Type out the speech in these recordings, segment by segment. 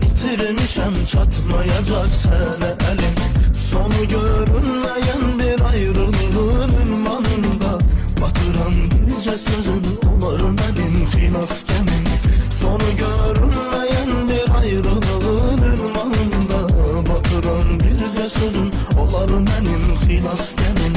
itirmişəm, çatmayacak sənə əlim. Sonu görünmeyen bir ayrılığın ünvanında batıran bircə sözün olar mənim xilas gəmim. Sonu görünmeyen bir ayrılığın ünvanında batıran bircə sözün olar mənim xilas gəmim.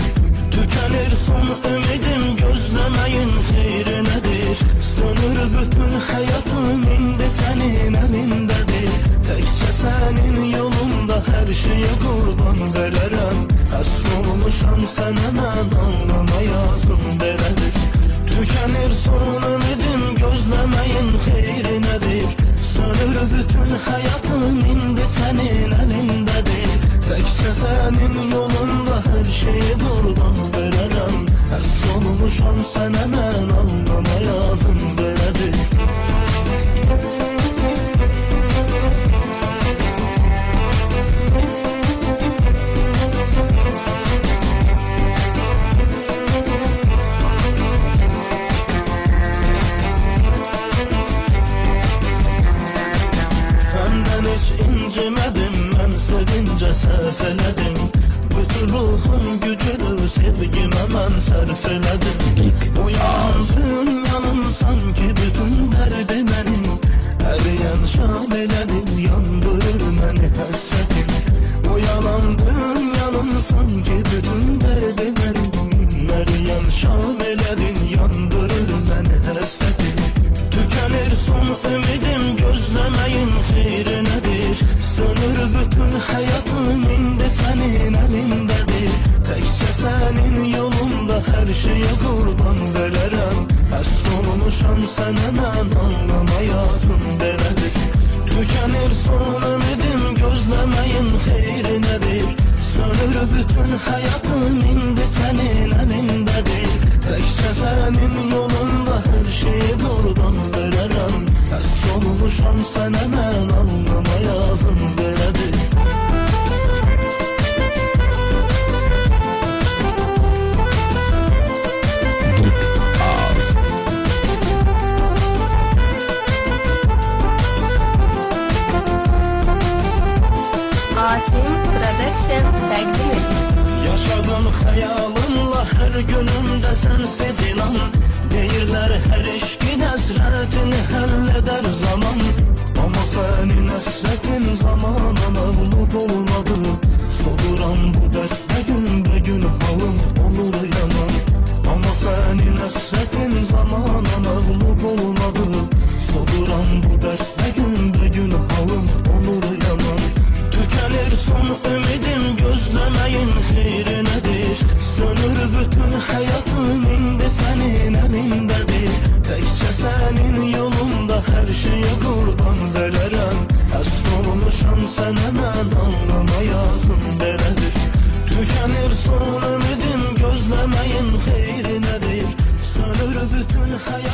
Tükenir son ümidim, gözlemeyin xeyri nedir? Sönür bütün hayatım, indi senin elindedir. Tekçe senin yolunda her şeye kurban vererem. Əsr olmuşam sənə mən, alnıma yazım belədir. Tükenir son ümidim, gözlemeyin xeyri nedir? Sönür bütün hayatım, indi senin elindedir. Tekçe senin yolunda her şeye kurban vererem. Əsr olmuşam sənə mən, alnıma yazım belədir. Senden hiç incimedim, ben sevince sefeledim. Bütün ruhun gücünü sevgime ben serfeledim. Uyandın yanım sanki bütün derdi benim. Eriyen şameledim, yandırır beni hasretim. Uyanandın yanım sanki bütün derdi benim. Eriyen şameledim, yandırır beni hasretim. Tükenir son ümidim, gözlemeyin xeyri nedir? Sönür bütün hayatım, indi senin elindedir. Tekçe senin yolunda her şeye kurban vererem. Əsr olmuşam sənə mən, alnıma yazım belədir. Tükenir son ümidim, gözlemeyin xeyri nedir? Sönür bütün hayatım, indi senin elindedir. Tekçe senin yolunda her şeye kurban vererem. Əsr olmuşam sənə mən, alnıma yazım belədir. Asim Production təqdim edir. Yaşadım xəyalınla hər günümdə sənsiz inan. Deyirlər hər eşqin həsrətini həll edər zaman. Ama sənin həsrətin zamana məğlub olmadı. Soluram bu dərddə gün halım olur yaman. Ama sənin həsrətin zamana məğlub olmadı. Soluram bu dərddə gün halım olur yaman. Tükenir son ümidim, gözlemeyin xeyri nedir? Sönür bütün hayatım, indi senin elindedir. Tekçe senin yolunda her şeye kurban vererem. Əsr olmuşam sənə mən, alnıma yazım belədir. Tükenir son ümidim, gözlemeyin xeyri nedir? Sönür bütün hayatım.